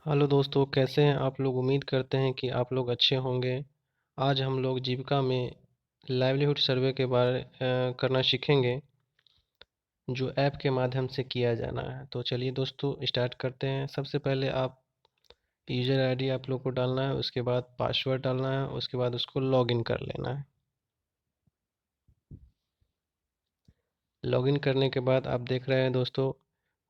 Hello दोस्तों, कैसे हैं आप लोग। उम्मीद करते हैं कि आप लोग अच्छे होंगे। आज हम लोग जीविका में लाइवलीहुड सर्वे के बारे करना सीखेंगे, जो ऐप के माध्यम से किया जाना है। तो चलिए दोस्तों स्टार्ट करते हैं। सबसे पहले आप यूज़र आईडी आप लोग को डालना है, उसके बाद पासवर्ड डालना है, उसके बाद उसको लॉगिन कर लेना है। लॉगिन करने के बाद आप देख रहे हैं दोस्तों,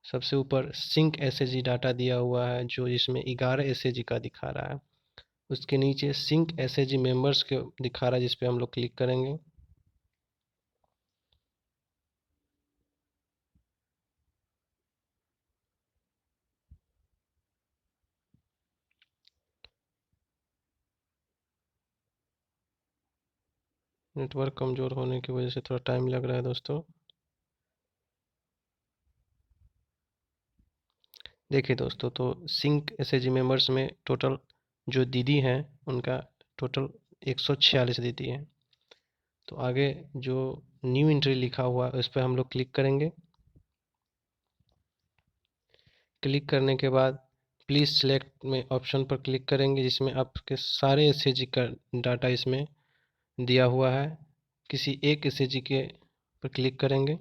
सबसे ऊपर सिंक एसएजी डाटा दिया हुआ है, जो इसमें 11 एसएजी का दिखा रहा है। उसके नीचे सिंक एसएजी मेंबर्स के दिखा रहा है, जिस पे हम लोग क्लिक करेंगे। नेटवर्क कमज़ोर होने की वजह से थोड़ा टाइम लग रहा है दोस्तों। देखिए दोस्तों, तो सिंक एसएजी मेंबर्स में टोटल जो दीदी हैं, उनका टोटल 146 दीदी हैं। तो आगे जो न्यू एंट्री लिखा हुआ है उस पर हम लोग क्लिक करेंगे। क्लिक करने के बाद प्लीज़ सेलेक्ट में ऑप्शन पर क्लिक करेंगे, जिसमें आपके सारे एसएजी का डाटा इसमें दिया हुआ है। किसी एक एसएजी के पर क्लिक करेंगे।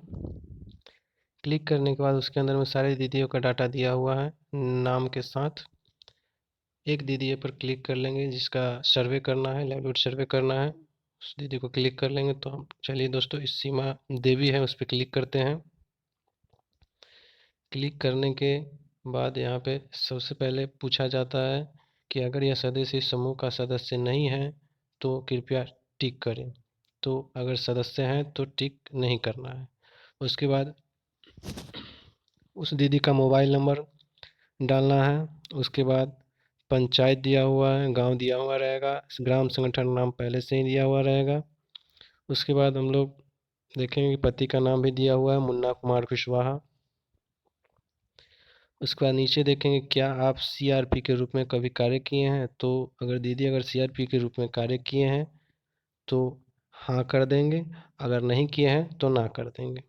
क्लिक करने के बाद उसके अंदर में सारी दीदियों का डाटा दिया हुआ है नाम के साथ। एक दीदी पर क्लिक कर लेंगे, जिसका सर्वे करना है, लाइवलीहुड सर्वे करना है। उस दीदी को क्लिक कर लेंगे। तो हम चलिए दोस्तों, इस सीमा देवी है, उस पर क्लिक करते हैं। क्लिक करने के बाद यहाँ पे सबसे पहले पूछा जाता है कि अगर यह सदस्य इस समूह का सदस्य नहीं है तो कृपया टिक करें। तो अगर सदस्य हैं तो टिक नहीं करना है। उसके बाद उस दीदी का मोबाइल नंबर डालना है। उसके बाद पंचायत दिया हुआ है, गांव दिया हुआ रहेगा, ग्राम संगठन नाम पहले से ही दिया हुआ रहेगा। उसके बाद हम लोग देखेंगे कि पति का नाम भी दिया हुआ है, मुन्ना कुमार कुशवाहा। उसके बाद नीचे देखेंगे क्या आप सीआरपी के रूप में कभी कार्य किए हैं। तो अगर सीआरपी के रूप में कार्य किए हैं तो हाँ कर देंगे, अगर नहीं किए हैं तो ना कर देंगे।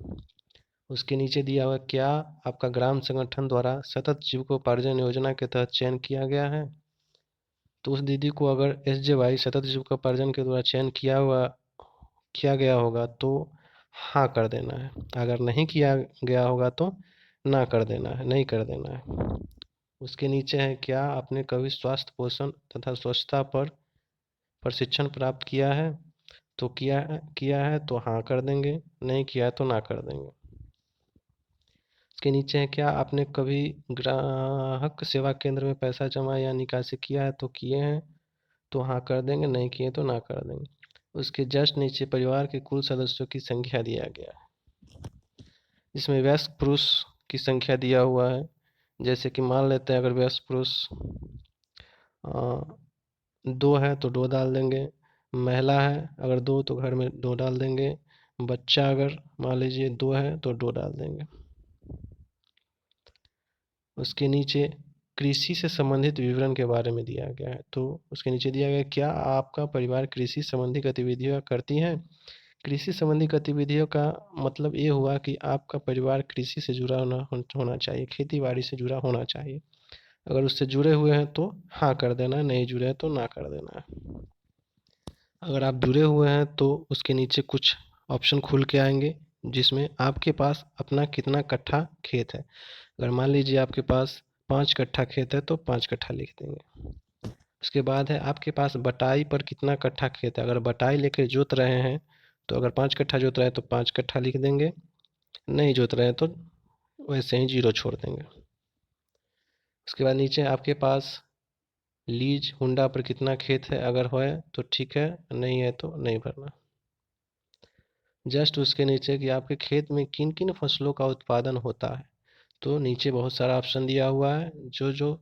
उसके नीचे दिया हुआ क्या आपका ग्राम संगठन द्वारा सतत जीविकोपार्जन योजना के तहत चयन किया गया है। तो उस दीदी को अगर एसजेवाई सतत जीविकोपार्जन के द्वारा चयन किया गया होगा तो हाँ कर देना है, अगर नहीं किया गया होगा तो ना कर देना है, नहीं कर देना है। उसके नीचे है क्या आपने कभी स्वास्थ्य पोषण तथा स्वच्छता पर प्रशिक्षण प्राप्त किया है। तो किया है तो हाँ कर देंगे, नहीं किया है तो ना कर देंगे। इसके नीचे है क्या आपने कभी ग्राहक सेवा केंद्र में पैसा जमा या निकासी किया है। तो किए हैं तो हाँ कर देंगे, नहीं किए तो ना कर देंगे। उसके जस्ट नीचे परिवार के कुल सदस्यों की संख्या दिया गया है, जिसमें वयस्क पुरुष की संख्या दिया हुआ है। जैसे कि मान लेते हैं अगर वयस्क पुरुष 2 है तो 2 डाल देंगे, महिला है अगर 2 तो घर में 2 डाल देंगे, बच्चा अगर मान लीजिए 2 है तो 2 डाल देंगे। उसके नीचे कृषि से संबंधित विवरण के बारे में दिया गया है। तो उसके नीचे दिया गया है क्या आपका परिवार कृषि संबंधी गतिविधियाँ करती हैं। कृषि संबंधी गतिविधियों का मतलब ये हुआ कि आपका परिवार कृषि से जुड़ा होना चाहिए, खेती बाड़ी से जुड़ा होना चाहिए। अगर उससे जुड़े हुए हैं तो हाँ कर देना है, नहीं जुड़े हैं तो ना कर देना है। अगर आप जुड़े हुए हैं तो उसके नीचे कुछ ऑप्शन खुल के आएंगे, जिसमें आपके पास अपना कितना कट्ठा खेत है। अगर मान लीजिए आपके पास 5 कट्ठा खेत है तो 5 कट्ठा लिख देंगे। उसके बाद है आपके पास बटाई पर कितना कट्ठा खेत है। अगर बटाई लेकर जोत रहे हैं तो अगर 5 कट्ठा जोत रहे हैं तो 5 कट्ठा लिख देंगे, नहीं जोत रहे हैं तो वैसे ही जीरो छोड़ देंगे। उसके बाद नीचे आपके पास लीज हुंडा पर कितना खेत है, अगर है तो ठीक है, नहीं है तो नहीं भरना। जस्ट उसके नीचे कि आपके खेत में किन किन फसलों का उत्पादन होता है। तो नीचे बहुत सारा ऑप्शन दिया हुआ है, जो जो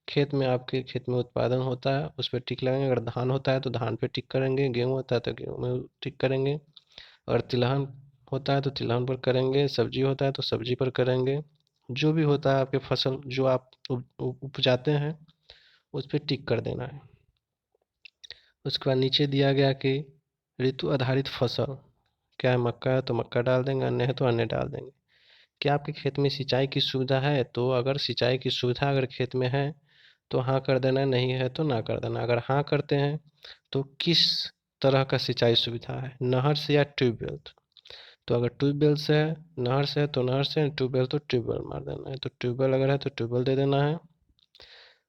खेत में आपके खेत में उत्पादन होता है उस पर टिक लगाएंगे। अगर धान होता है तो धान पे टिक करेंगे, गेहूँ होता है तो गेहूँ में टिक करेंगे, अगर तिलहन होता है तो तिलहन पर करेंगे, सब्जी होता है तो सब्जी पर करेंगे। जो भी होता है आपके फसल जो आप उपजाते हैं उस पर टिक कर देना है। उसके बाद नीचे दिया गया कि ऋतु आधारित फसल क्या है, मक्का है तो मक्का डाल देंगे, अन्य है तो अन्य डाल देंगे। क्या आपके खेत में सिंचाई की सुविधा है। तो अगर सिंचाई की सुविधा अगर खेत में है तो हाँ कर देना है, नहीं है तो ना कर देना। अगर हाँ करते हैं तो किस तरह का सिंचाई सुविधा है, नहर से या ट्यूबवेल। तो अगर ट्यूबवेल से है, नहर से है तो नहर से, ट्यूबवेल तो ट्यूबवेल मार देना है। तो ट्यूबवेल अगर है तो ट्यूबवेल दे देना है।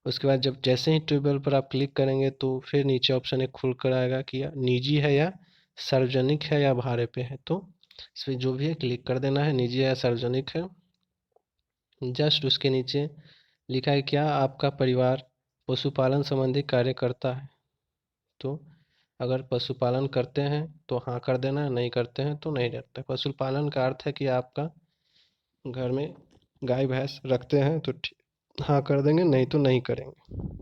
उसके बाद जब जैसे ही ट्यूबवेल पर आप क्लिक करेंगे तो फिर नीचे ऑप्शन एक खुल कर आएगा कि निजी है या सार्वजनिक है या भाड़े पे है। तो इसमें जो भी है क्लिक कर देना है, निजी है या सार्वजनिक है। जस्ट उसके नीचे लिखा है क्या आपका परिवार पशुपालन संबंधी कार्य करता है। तो अगर पशुपालन करते हैं तो हाँ कर देना है, नहीं करते हैं तो नहीं रहता। पशुपालन का अर्थ है कि आपका घर में गाय भैंस रखते हैं तो हाँ कर देंगे, नहीं तो नहीं करेंगे।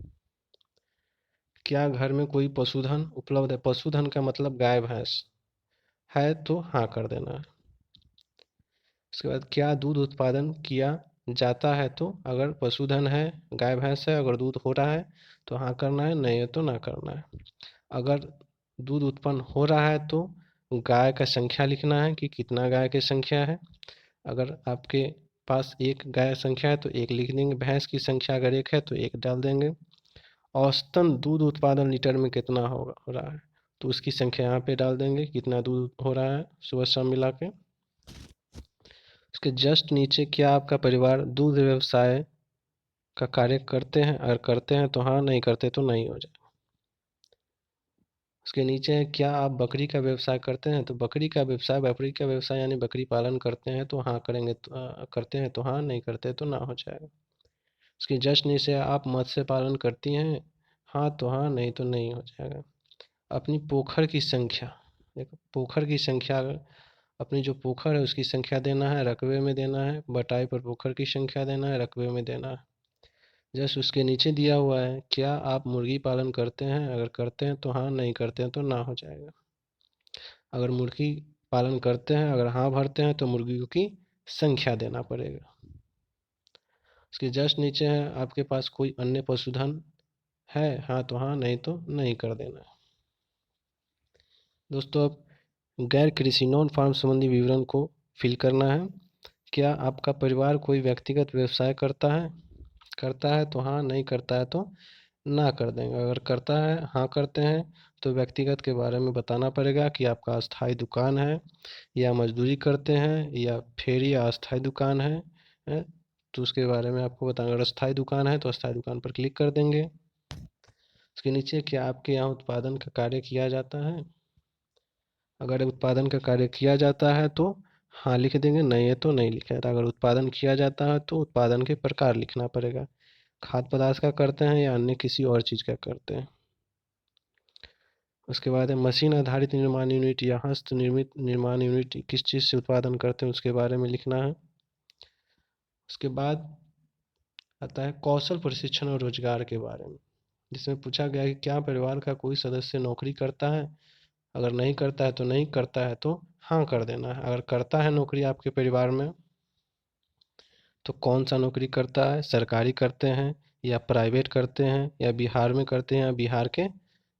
क्या घर में कोई पशुधन उपलब्ध है, पशुधन का मतलब गाय भैंस है तो हाँ कर देना है। उसके बाद क्या दूध उत्पादन किया जाता है। तो अगर पशुधन है, गाय भैंस है, अगर दूध हो रहा है तो हाँ करना है, नहीं है तो ना करना है। अगर दूध उत्पन्न हो रहा है तो गाय का संख्या लिखना है कि कितना गाय की संख्या है। अगर आपके पास एक गाय संख्या है तो एक लिख देंगे, भैंस की संख्या अगर एक है तो एक डाल देंगे। औसतन दूध उत्पादन लीटर में कितना हो रहा है तो उसकी संख्या यहाँ पे डाल देंगे, कितना दूध हो रहा है सुबह शाम मिला के। उसके जस्ट नीचे क्या आपका परिवार दूध व्यवसाय का कार्य करते हैं, अगर करते हैं तो हाँ, नहीं करते तो नहीं हो जाए। उसके नीचे है क्या आप बकरी का व्यवसाय करते हैं। तो बकरी का व्यवसाय यानी बकरी पालन करते हैं तो हाँ करेंगे तो करते हैं तो हाँ, नहीं करते तो ना हो जाएगा। उसके जस्ट नीचे आप मत्स्य पालन करती हैं, हाँ तो हाँ, नहीं तो नहीं हो जाएगा। अपनी पोखर की संख्या, देखो पोखर की संख्या, अपनी जो पोखर है उसकी संख्या देना है, रकबे में देना है, बटाई पर पोखर की संख्या देना है, रकबे में देना है। जस्ट उसके नीचे दिया हुआ है क्या आप मुर्गी पालन करते हैं, अगर करते हैं तो हाँ, नहीं करते हैं तो ना हो जाएगा। अगर मुर्गी पालन करते हैं, अगर हाँ भरते हैं तो मुर्गियों की संख्या देना पड़ेगा। उसके जस्ट नीचे है आपके पास कोई अन्य पशुधन है, हाँ तो हाँ, नहीं तो नहीं कर देना है। दोस्तों अब गैर कृषि नॉन फार्म संबंधी विवरण को फिल करना है। क्या आपका परिवार कोई व्यक्तिगत व्यवसाय करता है तो हाँ, नहीं करता है तो ना कर देंगे। अगर करता है, हाँ करते हैं तो व्यक्तिगत के बारे में बताना पड़ेगा कि आपका अस्थायी दुकान है या मजदूरी करते हैं या फिर या अस्थायी दुकान है, तो उसके बारे में आपको बताना। अगर अस्थायी दुकान है तो अस्थायी दुकान पर क्लिक कर देंगे। उसके नीचे क्या आपके यहाँ उत्पादन का कार्य किया जाता है। अगर उत्पादन का कार्य किया जाता है तो हाँ लिख देंगे, नहीं है तो नहीं लिखा है। अगर उत्पादन किया जाता है तो उत्पादन के प्रकार लिखना पड़ेगा, खाद्य पदार्थ का करते हैं या अन्य किसी और चीज़ का करते हैं। उसके बाद है मशीन आधारित निर्माण यूनिट या हस्त निर्मित निर्माण यूनिट किस चीज़ से उत्पादन करते हैं उसके बारे में लिखना है। उसके बाद आता है कौशल प्रशिक्षण और रोजगार के बारे में, जिसमें पूछा गया है कि क्या परिवार का कोई सदस्य नौकरी करता है। अगर नहीं करता है तो नहीं करता है तो हाँ कर देना है। अगर करता है नौकरी आपके परिवार में तो कौन सा नौकरी करता है, सरकारी करते हैं या प्राइवेट करते हैं या बिहार में करते हैं या बिहार के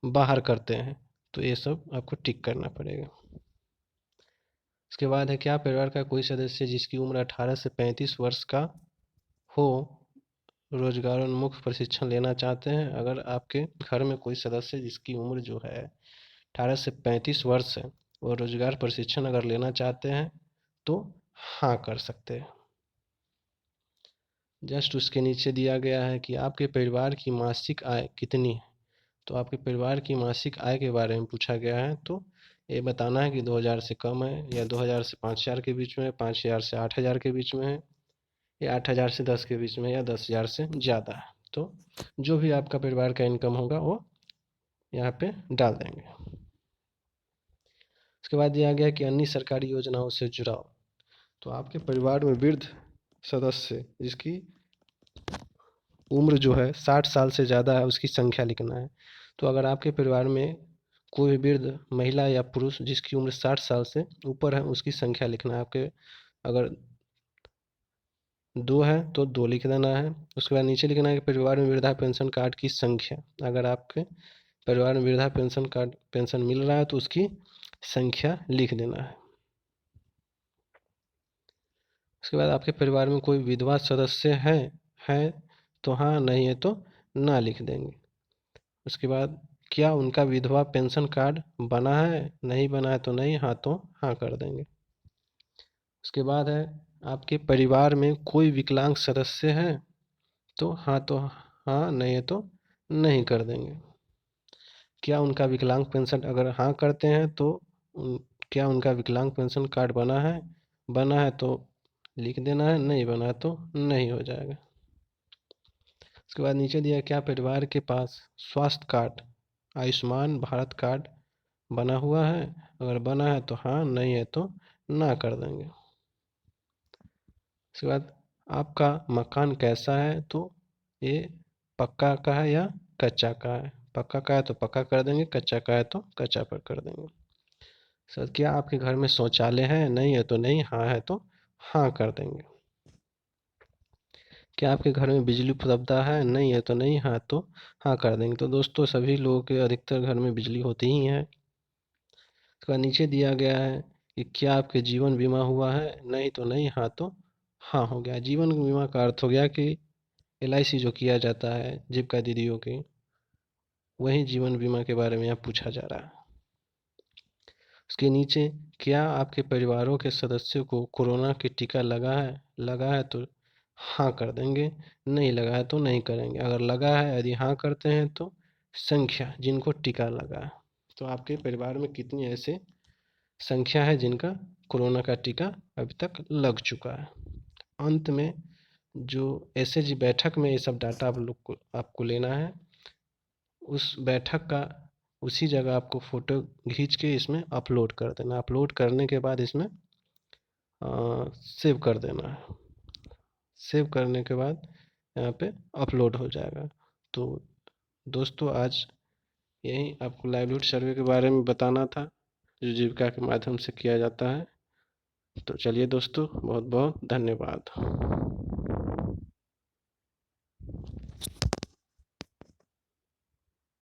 बाहर करते हैं, तो ये सब आपको टिक करना पड़ेगा। उसके बाद है क्या परिवार का कोई सदस्य जिसकी उम्र 18 से 35 वर्ष का हो रोजगारोन्मुख प्रशिक्षण लेना चाहते हैं। अगर आपके घर में कोई सदस्य जिसकी उम्र जो है 18 से 35 वर्ष है, वो रोजगार प्रशिक्षण अगर लेना चाहते हैं तो हाँ कर सकते हैं। जस्ट उसके नीचे दिया गया है कि आपके परिवार की मासिक आय कितनी है। तो आपके परिवार की मासिक आय के बारे में पूछा गया है, तो ये बताना है कि 2000 से कम है या 2000 से 5000 के बीच में है, 5000 से 8000 के बीच में है या 8000 से 10 के बीच में या 10,000 से ज़्यादा है। तो जो भी आपका परिवार का इनकम होगा वो यहाँ पे डाल देंगे। उसके बाद दिया गया कि अन्य सरकारी योजनाओं से जुड़ाव। तो आपके परिवार में वृद्ध सदस्य जिसकी उम्र जो है 60 साल से ज़्यादा है उसकी संख्या लिखना है। तो अगर आपके परिवार में कोई वृद्ध महिला या पुरुष जिसकी उम्र 60 साल से ऊपर है उसकी संख्या लिखना है। आपके अगर दो है तो दो लिख देना है। उसके बाद नीचे लिखना है कि परिवार में वृद्धा पेंशन कार्ड की संख्या। अगर आपके परिवार में वृद्धा पेंशन मिल रहा है तो उसकी संख्या लिख देना है। उसके बाद आपके परिवार में कोई विधवा सदस्य है तो हाँ, नहीं है तो ना लिख देंगे। उसके बाद क्या उनका विधवा पेंशन कार्ड बना है, नहीं बना है तो नहीं, हाँ तो हाँ कर देंगे। उसके बाद है आपके परिवार में कोई विकलांग सदस्य है, तो हाँ, नहीं है तो नहीं कर देंगे। क्या उनका विकलांग पेंशन, अगर हाँ करते हैं तो उन, क्या उनका विकलांग पेंशन कार्ड बना है तो लिख देना है, नहीं बना है तो नहीं हो जाएगा। उसके बाद नीचे दिया क्या परिवार के पास स्वास्थ्य कार्ड, आयुष्मान भारत कार्ड बना हुआ है, अगर बना है तो हाँ, नहीं है तो ना कर देंगे। उसके बाद आपका मकान कैसा है, तो ये पक्का का है या कच्चा का है। पक्का का है तो पक्का कर देंगे, कच्चा का है तो कच्चा पर कर देंगे। सर क्या आपके घर में शौचालय है, नहीं है तो नहीं, हाँ है तो हाँ कर देंगे। क्या आपके घर में बिजली उपलब्ध है, नहीं है तो नहीं, हाँ तो हाँ कर देंगे। तो दोस्तों सभी लोगों के अधिकतर घर में बिजली होती ही है। उसका नीचे दिया गया है कि क्या आपके जीवन बीमा हुआ है, नहीं तो नहीं, हाँ तो हाँ हो गया। जीवन बीमा का अर्थ हो गया कि एलआईसी जो किया जाता है जीविका दीदियों की, वही जीवन बीमा के बारे में यहाँ पूछा जा रहा है। उसके नीचे क्या आपके परिवारों के सदस्यों को कोरोना की टीका लगा है तो हाँ कर देंगे, नहीं लगा है तो नहीं करेंगे। अगर लगा है, यदि हाँ करते हैं तो संख्या जिनको टीका लगा है, तो आपके परिवार में कितनी ऐसे संख्या है जिनका कोरोना का टीका अभी तक लग चुका है। अंत में जो एसएजी बैठक में ये सब डाटा आप लोग को आपको लेना है, उस बैठक का उसी जगह आपको फ़ोटो खींच के इसमें अपलोड कर देना। अपलोड करने के बाद इसमें सेव कर देना है। सेव करने के बाद यहाँ पे अपलोड हो जाएगा। तो दोस्तों आज यही आपको लाइवलीहुड सर्वे के बारे में बताना था, जो जीविका के माध्यम से किया जाता है। तो चलिए दोस्तों, बहुत बहुत धन्यवाद।